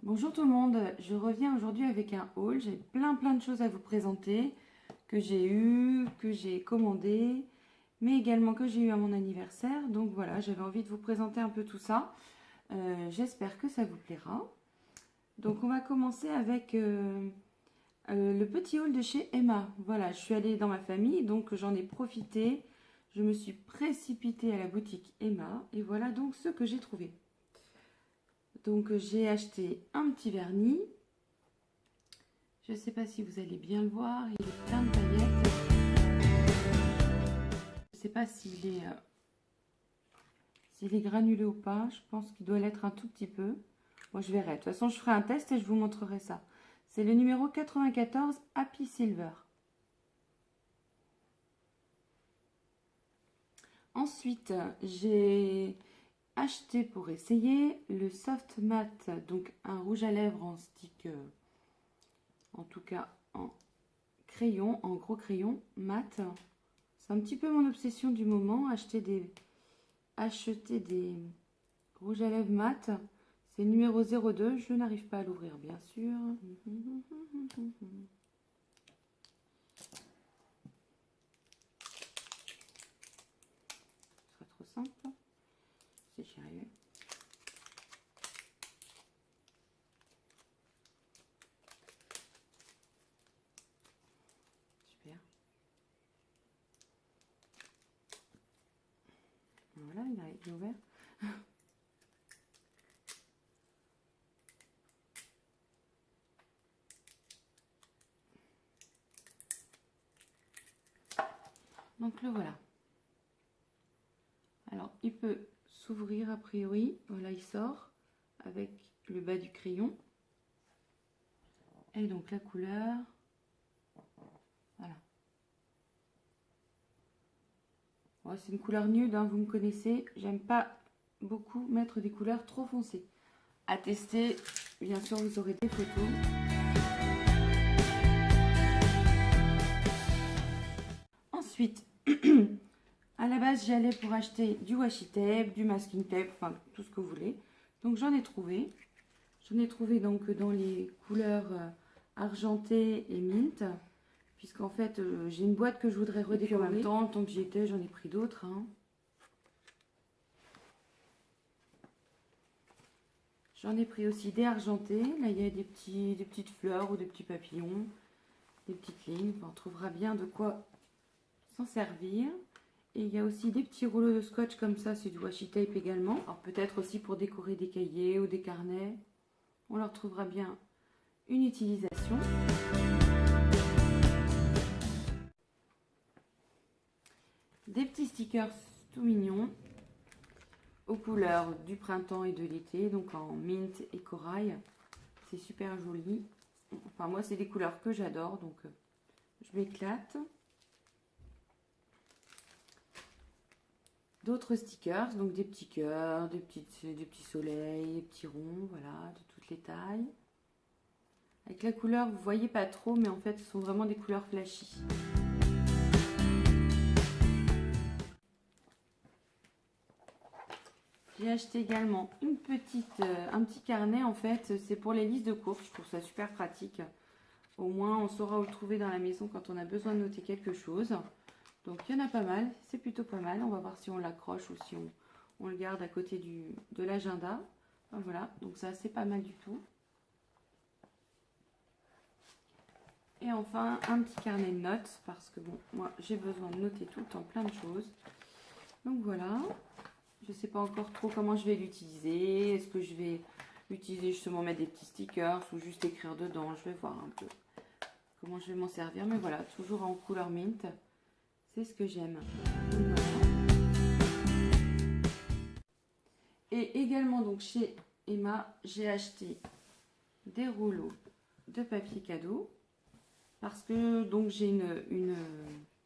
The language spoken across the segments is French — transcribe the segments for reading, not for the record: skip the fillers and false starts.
Bonjour tout le monde, je reviens aujourd'hui avec un haul. J'ai plein de choses à vous présenter que j'ai eu, que j'ai commandé, mais également que j'ai eu à mon anniversaire. Donc voilà, j'avais envie de vous présenter un peu tout ça. J'espère que ça vous plaira. Donc on va commencer avec le petit haul de chez Emma. Voilà, je suis allée dans ma famille, donc j'en ai profité. Je me suis précipitée à la boutique Emma et voilà donc ce que j'ai trouvé. Donc j'ai acheté un petit vernis. Je ne sais pas si vous allez bien le voir, il est plein de paillettes. Je ne sais pas s'il est granulé ou pas, je pense qu'il doit l'être un tout petit peu. Moi je verrai, de toute façon je ferai un test et je vous montrerai ça. C'est le numéro 94 Happy Silver. Ensuite, j'ai acheté pour essayer le Soft Matte, donc un rouge à lèvres en stick, en tout cas en crayon, en gros crayon mat. C'est un petit peu mon obsession du moment, acheter des rouges à lèvres mat. C'est le numéro 02, je n'arrive pas à l'ouvrir bien sûr. Ce sera trop simple si j'y arrivais. Super. Voilà, il est ouvert. Donc le voilà. Alors il peut s'ouvrir a priori. Voilà, il sort avec le bas du crayon. Et donc la couleur. Voilà. Ouais, c'est une couleur nude, hein, vous me connaissez. J'aime pas beaucoup mettre des couleurs trop foncées. À tester, bien sûr, vous aurez des photos. Ensuite, à la base, j'allais pour acheter du washi tape, du masking tape, enfin tout ce que vous voulez. Donc j'en ai trouvé. J'en ai trouvé donc dans les couleurs argentées et mint. Puisqu'en fait, j'ai une boîte que je voudrais redécorer. En même temps, tant que j'y étais, j'en ai pris d'autres. Hein. J'en ai pris aussi des argentés. Là, il y a des petites fleurs ou des petits papillons, des petites lignes. Enfin, on trouvera bien de quoi s'en servir. Et il y a aussi des petits rouleaux de scotch comme ça, c'est du washi tape également. Alors peut-être aussi pour décorer des cahiers ou des carnets. On leur trouvera bien une utilisation. Des petits stickers tout mignons aux couleurs du printemps et de l'été, donc en mint et corail. C'est super joli. Enfin moi c'est des couleurs que j'adore, donc je m'éclate. D'autres stickers, donc des petits cœurs, des petits soleils, des petits ronds, voilà, de toutes les tailles. Avec la couleur, vous voyez pas trop, mais en fait, ce sont vraiment des couleurs flashy. J'ai acheté également un petit carnet, en fait, c'est pour les listes de courses, je trouve ça super pratique. Au moins, on saura où le trouver dans la maison quand on a besoin de noter quelque chose. Donc il y en a pas mal, c'est plutôt pas mal. On va voir si on l'accroche ou si on le garde à côté de l'agenda. Enfin, voilà, donc ça c'est pas mal du tout. Et enfin un petit carnet de notes parce que bon, moi j'ai besoin de noter tout le temps plein de choses. Donc voilà, je sais pas encore trop comment je vais l'utiliser. Est-ce que je vais l'utiliser justement mettre des petits stickers ou juste écrire dedans? Je vais voir un peu comment je vais m'en servir. Mais voilà, toujours en couleur mint. C'est ce que j'aime. Et également donc chez Emma, j'ai acheté des rouleaux de papier cadeau parce que donc j'ai une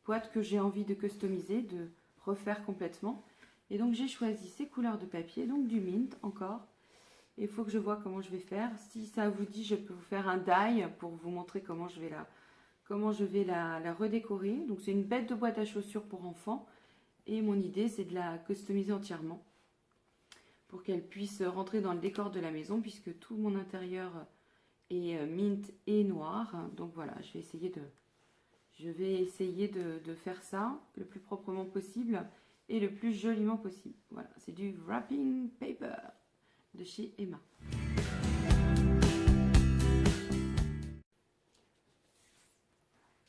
boîte que j'ai envie de customiser, de refaire complètement. Et donc j'ai choisi ces couleurs de papier, donc du mint encore. Il faut que je vois comment je vais faire. Si ça vous dit, je peux vous faire un die pour vous montrer comment je vais la redécorer. Donc c'est une bête de boîte à chaussures pour enfants. Et mon idée, c'est de la customiser entièrement. pour qu'elle puisse rentrer dans le décor de la maison, puisque tout mon intérieur est mint et noir. Donc voilà, je vais essayer de faire ça le plus proprement possible et le plus joliment possible. Voilà, c'est du wrapping paper de chez Emma.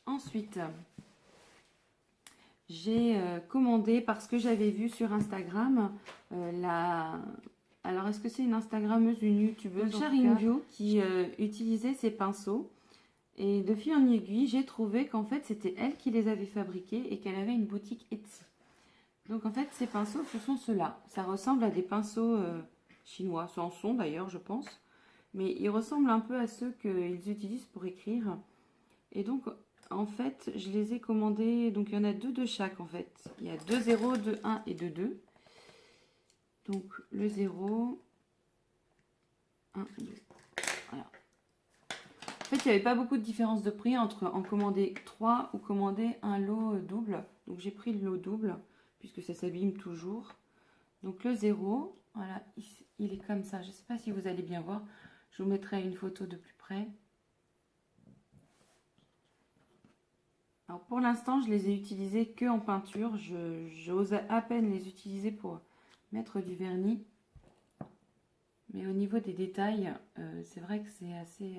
Ensuite, j'ai commandé, parce que j'avais vu sur Instagram alors est-ce que c'est une Instagrammeuse, une youtubeuse, Sharing View, qui utilisait ces pinceaux. Et de fil en aiguille, j'ai trouvé qu'en fait c'était elle qui les avait fabriqués et qu'elle avait une boutique Etsy. Donc en fait ces pinceaux, ce sont ceux-là. Ça ressemble à des pinceaux chinois, ça en sont d'ailleurs je pense. Mais ils ressemblent un peu à ceux qu'ils utilisent pour écrire. Et donc en fait je les ai commandés, donc il y en a 2 de chaque en fait. Il y a 2 0, 2 1 et 2 2. Donc le 0, 1, 2. Voilà. En fait, il n'y avait pas beaucoup de différence de prix entre en commander 3 ou commander un lot double. Donc j'ai pris le lot double, puisque ça s'abîme toujours. Donc le 0, voilà, il est comme ça. Je ne sais pas si vous allez bien voir. Je vous mettrai une photo de plus près. Alors pour l'instant, je les ai utilisés que en peinture. J'ose à peine les utiliser pour mettre du vernis. Mais au niveau des détails, c'est vrai que c'est assez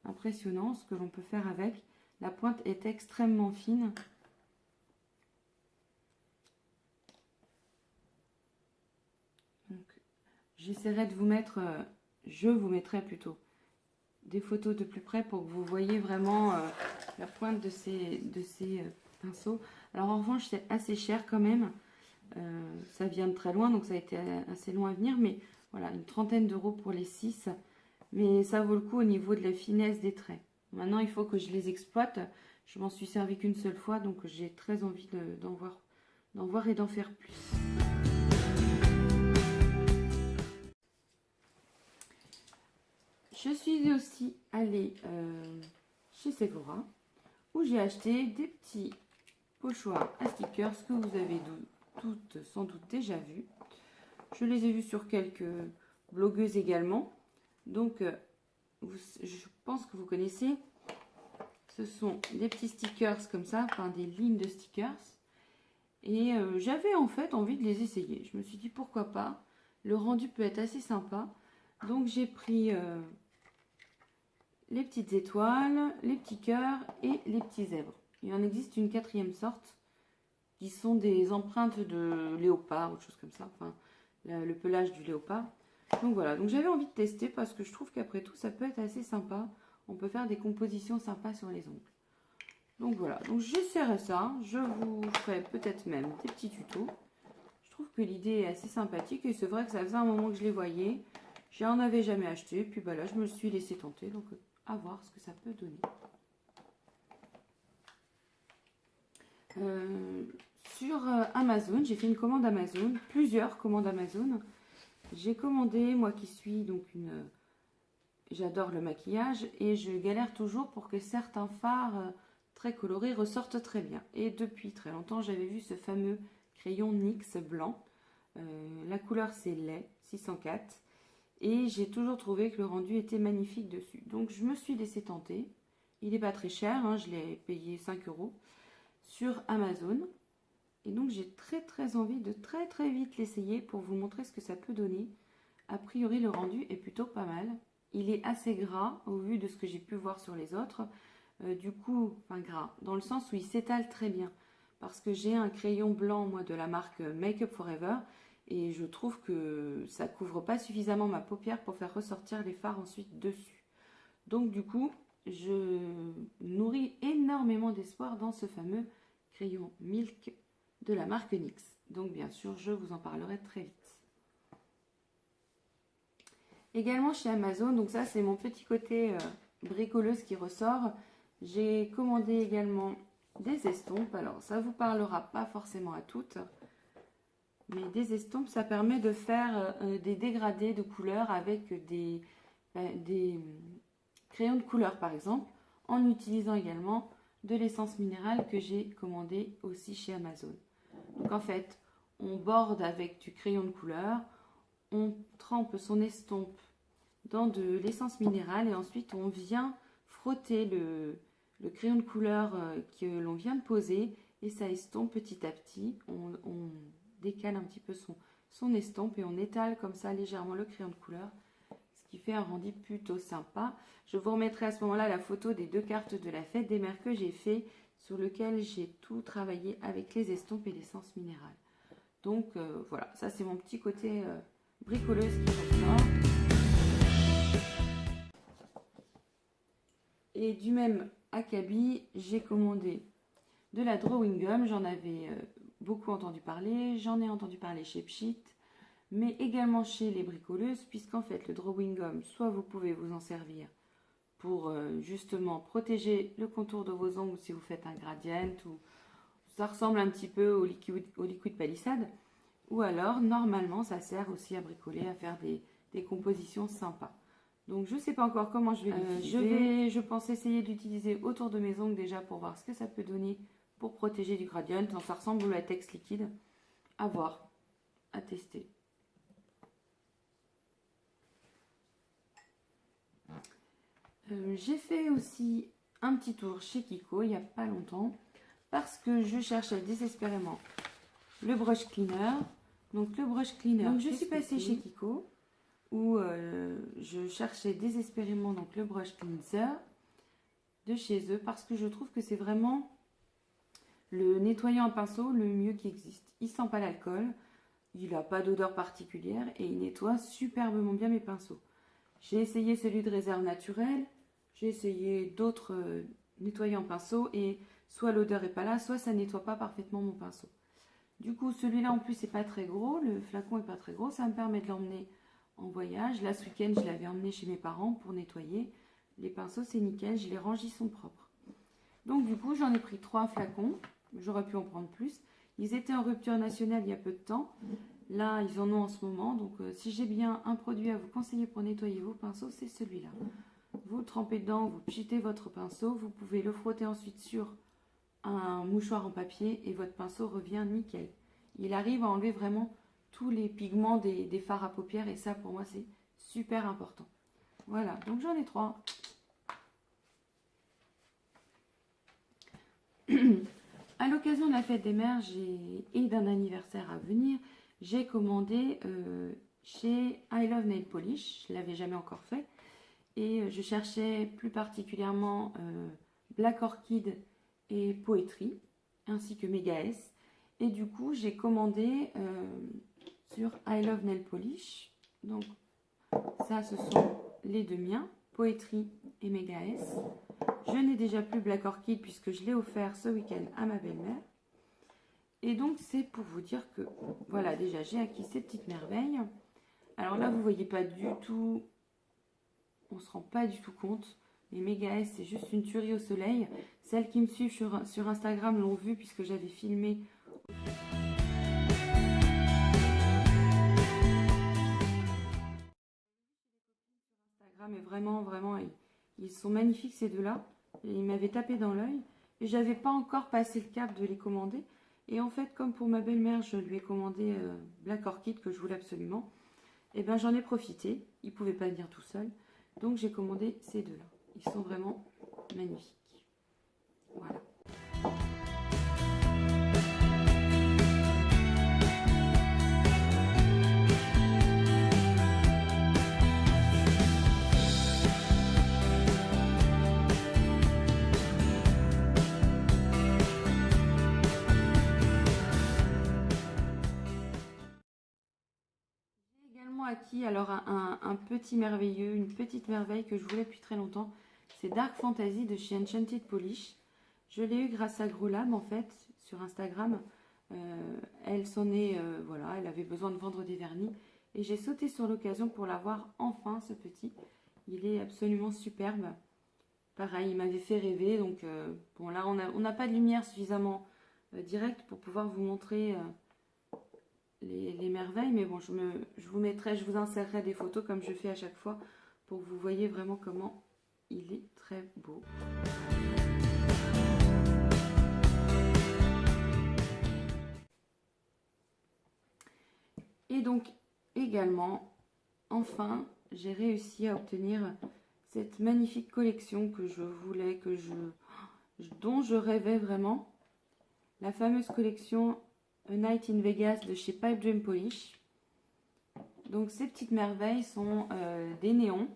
impressionnant ce que l'on peut faire avec. La pointe est extrêmement fine. J'essaierai de vous mettre, je vous mettrai plutôt des photos de plus près pour que vous voyez vraiment la pointe de ces pinceaux. Alors en revanche, c'est assez cher quand même. Ça vient de très loin, donc ça a été assez long à venir. Mais voilà, une trentaine d'euros pour les 6. Mais ça vaut le coup au niveau de la finesse des traits. Maintenant, il faut que je les exploite. Je m'en suis servi qu'une seule fois, donc j'ai très envie d'en voir et d'en faire plus. Je suis aussi allée chez Sephora, où j'ai acheté des petits pochoirs à stickers que vous avez toutes sans doute déjà vus. Je les ai vus sur quelques blogueuses également. Donc, je pense que vous connaissez. Ce sont des petits stickers comme ça, enfin des lignes de stickers. Et j'avais en fait envie de les essayer. Je me suis dit pourquoi pas. Le rendu peut être assez sympa. Donc j'ai pris les petites étoiles, les petits cœurs et les petits zèbres. Il en existe une 4e sorte qui sont des empreintes de léopard ou autre chose comme ça. Enfin, le pelage du léopard. Donc voilà, donc j'avais envie de tester parce que je trouve qu'après tout ça peut être assez sympa. On peut faire des compositions sympas sur les ongles. Donc voilà, donc j'essaierai ça. Je vous ferai peut-être même des petits tutos. Je trouve que l'idée est assez sympathique et c'est vrai que ça faisait un moment que je les voyais. J'en avais jamais acheté, puis bah là je me suis laissé tenter, donc à voir ce que ça peut donner. Sur Amazon, j'ai fait une commande Amazon, plusieurs commandes Amazon. J'ai commandé, moi qui suis donc j'adore le maquillage et je galère toujours pour que certains fards très colorés ressortent très bien. Et depuis très longtemps, j'avais vu ce fameux crayon NYX blanc. La couleur c'est lait 604 et j'ai toujours trouvé que le rendu était magnifique dessus. Donc je me suis laissé tenter. Il n'est pas très cher, hein, je l'ai payé 5 € sur Amazon. Et donc j'ai très envie de très vite l'essayer pour vous montrer ce que ça peut donner. A priori le rendu est plutôt pas mal. Il est assez gras au vu de ce que j'ai pu voir sur les autres. Du coup, enfin gras, dans le sens où il s'étale très bien. Parce que j'ai un crayon blanc moi de la marque Make Up For Ever. Et je trouve que ça couvre pas suffisamment ma paupière pour faire ressortir les fards ensuite dessus. Donc du coup, je nourris énormément d'espoir dans ce fameux crayon Milk de la marque NYX. Donc bien sûr, je vous en parlerai très vite. Également chez Amazon, donc ça c'est mon petit côté bricoleuse qui ressort. J'ai commandé également des estampes. Alors ça vous parlera pas forcément à toutes. Mais des estampes, ça permet de faire des dégradés de couleurs avec des crayons de couleur par exemple, en utilisant également de l'essence minérale que j'ai commandé aussi chez Amazon. Donc en fait, on borde avec du crayon de couleur, on trempe son estompe dans de l'essence minérale et ensuite on vient frotter le crayon de couleur que l'on vient de poser et ça estompe petit à petit. On décale un petit peu son estompe et on étale comme ça légèrement le crayon de couleur, ce qui fait un rendu plutôt sympa. Je vous remettrai à ce moment-là la photo des 2 cartes de la fête des mères que j'ai fait, sur lequel j'ai tout travaillé avec les estompes et l'essence minérale. Donc voilà, ça c'est mon petit côté bricoleuse qui ressort. Et du même acabit, j'ai commandé de la drawing gum. J'en avais beaucoup entendu parler. J'en ai entendu parler chez Pchit, mais également chez les bricoleuses, puisqu'en fait le drawing gum, soit vous pouvez vous en servir pour justement protéger le contour de vos ongles si vous faites un gradient, ou ça ressemble un petit peu au liquide palissade, ou alors normalement ça sert aussi à bricoler, à faire des compositions sympas. Donc je ne sais pas encore comment je vais l'utiliser. Je pense essayer d'utiliser autour de mes ongles déjà pour voir ce que ça peut donner pour protéger du gradient. Ça ressemble au latex liquide. À voir, à tester. J'ai fait aussi un petit tour chez Kiko il n'y a pas longtemps parce que je cherchais désespérément le brush cleaner. Donc le brush cleaner, donc je suis passée chez Kiko où je cherchais désespérément donc le brush cleanser de chez eux parce que je trouve que c'est vraiment le nettoyant à pinceau le mieux qui existe. Il sent pas l'alcool, il n'a pas d'odeur particulière et il nettoie superbement bien mes pinceaux. J'ai essayé celui de réserve naturelle, j'ai essayé d'autres nettoyants pinceaux et soit l'odeur est pas là, soit ça nettoie pas parfaitement mon pinceau. Du coup, celui-là en plus c'est pas très gros, le flacon est pas très gros, ça me permet de l'emmener en voyage. Là, ce week-end, je l'avais emmené chez mes parents pour nettoyer. Les pinceaux, c'est nickel, je les range, ils sont propres. Donc du coup, j'en ai pris 3 flacons, j'aurais pu en prendre plus. Ils étaient en rupture nationale il y a peu de temps. Là, ils en ont en ce moment. Donc si j'ai bien un produit à vous conseiller pour nettoyer vos pinceaux, c'est celui-là. Vous le trempez dedans, vous pchitez votre pinceau, vous pouvez le frotter ensuite sur un mouchoir en papier et votre pinceau revient nickel. Il arrive à enlever vraiment tous les pigments des fards à paupières et ça pour moi c'est super important. Voilà, donc j'en ai 3. À l'occasion de la fête des mères et d'un anniversaire à venir, j'ai commandé chez I Love Nail Polish. Je ne l'avais jamais encore fait et je cherchais plus particulièrement Black Orchid et Poetry ainsi que Mega S. Et du coup j'ai commandé sur I Love Nail Polish. Donc ça ce sont les 2 miens, Poetry et Mega S. Je n'ai déjà plus Black Orchid puisque je l'ai offert ce week-end à ma belle-mère. Et donc c'est pour vous dire que voilà, déjà j'ai acquis ces petites merveilles. Alors là vous voyez pas du tout, on se rend pas du tout compte, mais Mega S c'est juste une tuerie au soleil. Celles qui me suivent sur Instagram l'ont vu puisque j'avais filmé. Mais vraiment, ils sont magnifiques ces 2-là. Ils m'avaient tapé dans l'œil et j'avais pas encore passé le cap de les commander. Et en fait, comme pour ma belle-mère, je lui ai commandé Black Orchid que je voulais absolument. Et ben j'en ai profité. Il pouvait pas venir tout seul, donc j'ai commandé ces 2-là. Ils sont vraiment magnifiques. Voilà. Acquis alors un petit merveilleux, une petite merveille que je voulais depuis très longtemps. C'est Dark Fantasy de chez Enchanted Polish. Je l'ai eu grâce à Grolab en fait sur Instagram. Elle s'en est, voilà, elle avait besoin de vendre des vernis et j'ai sauté sur l'occasion pour l'avoir enfin ce petit. Il est absolument superbe. Pareil, il m'avait fait rêver. Donc bon là on n'a pas de lumière suffisamment directe pour pouvoir vous montrer les merveilles, mais bon, je vous insérerai des photos comme je fais à chaque fois pour que vous voyez vraiment comment il est très beau. Et donc également, enfin, j'ai réussi à obtenir cette magnifique collection que je voulais, dont je rêvais vraiment. La fameuse collection A Night in Vegas de chez Pipe Dream Polish. Donc ces petites merveilles sont des néons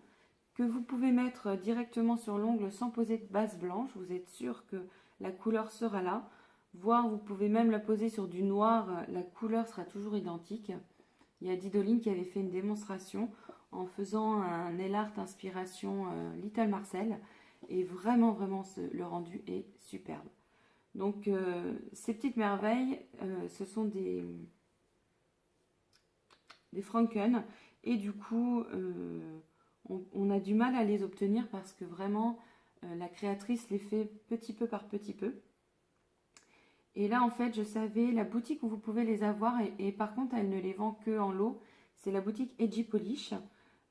que vous pouvez mettre directement sur l'ongle sans poser de base blanche. Vous êtes sûr que la couleur sera là. Voire vous pouvez même la poser sur du noir, la couleur sera toujours identique. Il y a Didoline qui avait fait une démonstration en faisant un nail art inspiration Little Marcel. Et vraiment, le rendu est superbe. Donc ces petites merveilles, ce sont des Franken. Et du coup, on a du mal à les obtenir parce que vraiment, la créatrice les fait petit peu par petit peu. Et là, en fait, je savais la boutique où vous pouvez les avoir. Et par contre, elle ne les vend que en lot. C'est la boutique Edgy Polish.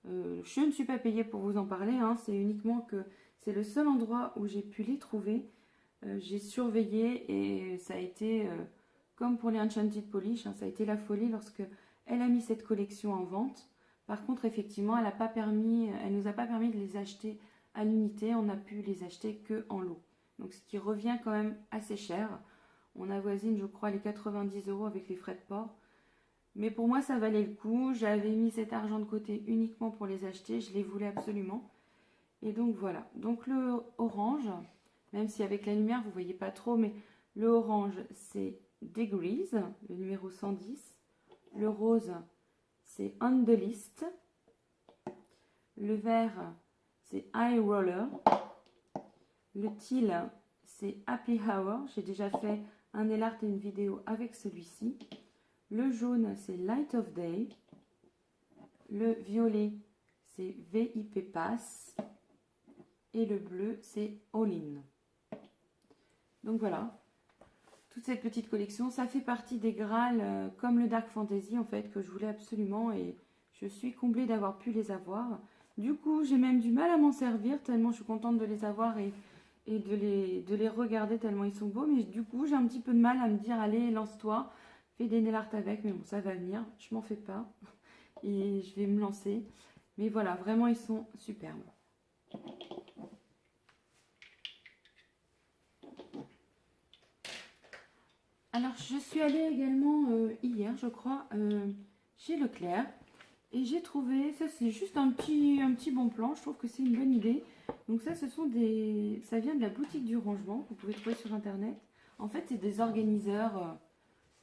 Je ne suis pas payée pour vous en parler. Hein, c'est uniquement que c'est le seul endroit où j'ai pu les trouver. J'ai surveillé et ça a été, comme pour les Enchanted Polish, hein, ça a été la folie lorsque elle a mis cette collection en vente. Par contre, effectivement, elle nous a pas permis de les acheter à l'unité. On a pu les acheter que en lot. Donc, ce qui revient quand même assez cher. On avoisine, je crois, les 90 € avec les frais de port. Mais pour moi, ça valait le coup. J'avais mis cet argent de côté uniquement pour les acheter. Je les voulais absolument. Et donc, voilà. Donc, le orange, même si avec la lumière, vous ne voyez pas trop, mais le orange, c'est Degrees, le numéro 110. Le rose, c'est On the List. Le vert, c'est Eye Roller. Le teal, c'est Happy Hour. J'ai déjà fait un nail art et une vidéo avec celui-ci. Le jaune, c'est Light of Day. Le violet, c'est VIP Pass. Et le bleu, c'est All In. Donc voilà, toute cette petite collection, ça fait partie des Graals comme le Dark Fantasy en fait, que je voulais absolument et je suis comblée d'avoir pu les avoir. Du coup, j'ai même du mal à m'en servir tellement je suis contente de les avoir et de les regarder tellement ils sont beaux. Mais du coup, j'ai un petit peu de mal à me dire, allez, lance-toi, fais des nail art avec. Mais bon, ça va venir, je m'en fais pas et je vais me lancer. Mais voilà, vraiment, ils sont superbes. Alors, je suis allée également hier, je crois, chez Leclerc. Et j'ai trouvé, ça c'est juste un petit bon plan, je trouve que c'est une bonne idée. Donc ça, ça vient de la boutique du rangement, que vous pouvez trouver sur internet. En fait, c'est des organiseurs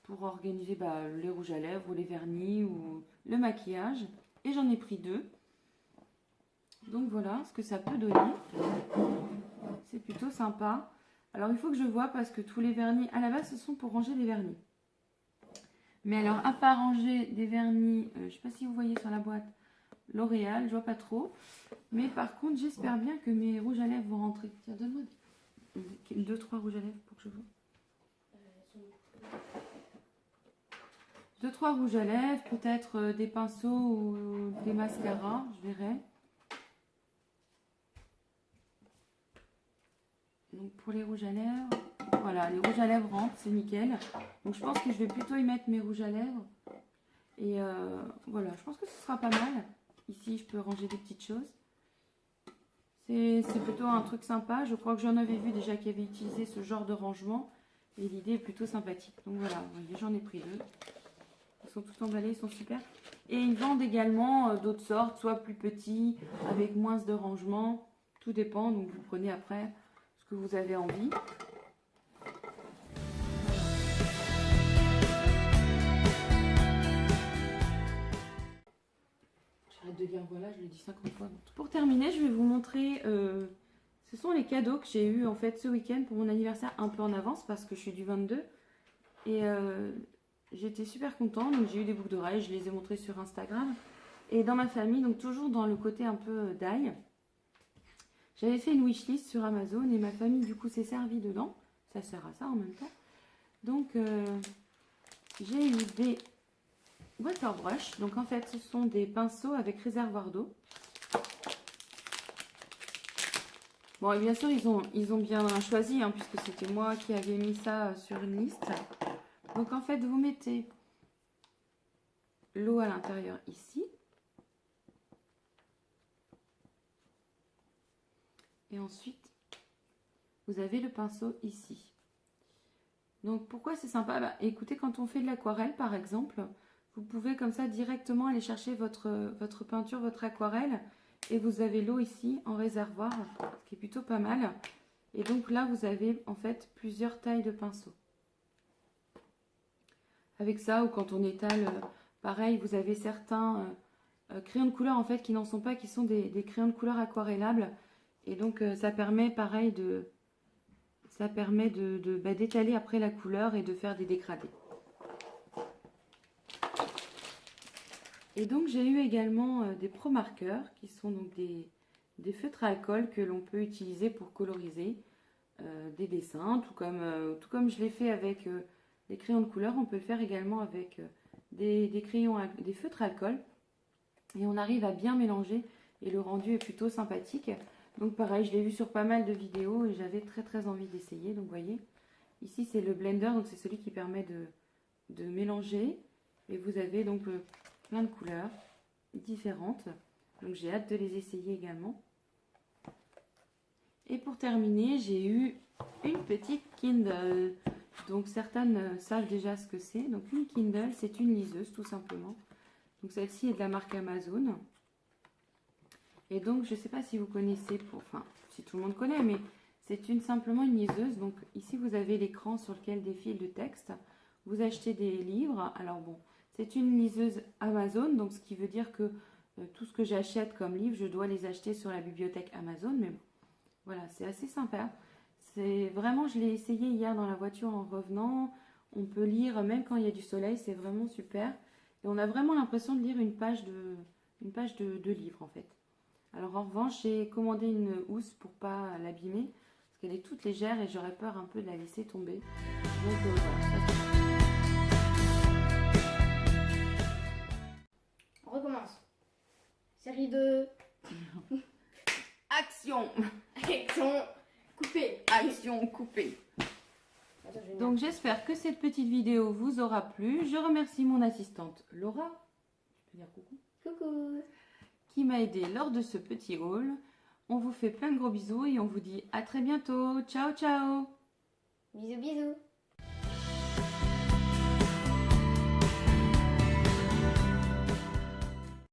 pour organiser les rouges à lèvres ou les vernis ou le maquillage. Et j'en ai pris 2. Donc voilà ce que ça peut donner. C'est plutôt sympa. Alors il faut que je vois parce que tous les vernis, à la base, ce sont pour ranger des vernis. Mais alors, à part ranger des vernis, je ne sais pas si vous voyez sur la boîte, L'Oréal, je vois pas trop. Mais par contre, j'espère bien que mes rouges à lèvres vont rentrer. Tiens, donne-moi 2-3 rouges à lèvres pour que je vois. 2-3 rouges à lèvres, peut-être des pinceaux ou des mascaras, je verrai. Donc pour les rouges à lèvres, voilà, les rouges à lèvres rentrent, c'est nickel. Donc je pense que je vais plutôt y mettre mes rouges à lèvres. Et voilà, je pense que ce sera pas mal. Ici, je peux ranger des petites choses. C'est plutôt un truc sympa. Je crois que j'en avais vu déjà qui avait utilisé ce genre de rangement. Et l'idée est plutôt sympathique. Donc voilà, vous voyez, j'en ai pris 2. Ils sont tous emballés, ils sont super. Et ils vendent également d'autres sortes, soit plus petits, avec moins de rangement. Tout dépend, donc vous prenez après ce que vous avez envie. J'arrête de dire voilà, je l'ai dit 50 fois. Pour terminer, je vais vous montrer, ce sont les cadeaux que j'ai eu en fait ce week-end pour mon anniversaire un peu en avance parce que je suis du 22. Et j'étais super contente, donc j'ai eu des boucles d'oreilles, je les ai montrées sur Instagram. Et dans ma famille, donc toujours dans le côté un peu d'ail, j'avais fait une wishlist sur Amazon et ma famille du coup s'est servie dedans. Ça sert à ça en même temps. Donc j'ai eu des water brush. Donc en fait ce sont des pinceaux avec réservoir d'eau. Bon et bien sûr ils ont bien choisi hein, puisque c'était moi qui avais mis ça sur une liste. Donc en fait vous mettez l'eau à l'intérieur ici. Et ensuite, vous avez le pinceau ici. Donc pourquoi c'est sympa? Bah, écoutez, quand on fait de l'aquarelle par exemple, vous pouvez comme ça directement aller chercher votre peinture, votre aquarelle, et vous avez l'eau ici en réservoir, ce qui est plutôt pas mal. Et donc là, vous avez en fait plusieurs tailles de pinceaux. Avec ça, ou quand on étale, pareil, vous avez certains crayons de couleur en fait qui n'en sont pas, qui sont des crayons de couleur aquarellables. Et donc ça permet pareil d'étaler après la couleur et de faire des dégradés. Et donc j'ai eu également des pro marqueurs qui sont donc des feutres à alcool que l'on peut utiliser pour coloriser des dessins, tout comme je l'ai fait avec les crayons de couleur, on peut le faire également avec des feutres à alcool. Et on arrive à bien mélanger et le rendu est plutôt sympathique. Donc pareil, je l'ai vu sur pas mal de vidéos et j'avais très envie d'essayer. Donc vous voyez, ici c'est le blender, donc c'est celui qui permet de mélanger. Et vous avez donc plein de couleurs différentes. Donc j'ai hâte de les essayer également. Et pour terminer, j'ai eu une petite Kindle. Donc certaines savent déjà ce que c'est. Donc une Kindle, c'est une liseuse tout simplement. Donc celle-ci est de la marque Amazon. Et donc je ne sais pas si vous connaissez, enfin si tout le monde connaît, mais c'est simplement une liseuse. Donc ici vous avez l'écran sur lequel défile le texte. Vous achetez des livres. Alors bon, c'est une liseuse Amazon, donc ce qui veut dire que tout ce que j'achète comme livre, je dois les acheter sur la bibliothèque Amazon. Mais bon, voilà, c'est assez sympa. C'est vraiment, je l'ai essayé hier dans la voiture en revenant. On peut lire même quand il y a du soleil, c'est vraiment super. Et on a vraiment l'impression de lire une page de livre en fait. Alors en revanche, j'ai commandé une housse pour pas l'abîmer, parce qu'elle est toute légère et j'aurais peur un peu de la laisser tomber. Donc voilà. On recommence. Série 2. Action! Action coupée. Action coupée. Donc j'espère que cette petite vidéo vous aura plu. Je remercie mon assistante Laura, tu peux dire coucou, Coucou. qui m'a aidé lors de ce petit haul. On vous fait plein de gros bisous et on vous dit à très bientôt. Ciao ciao. Bisous bisous.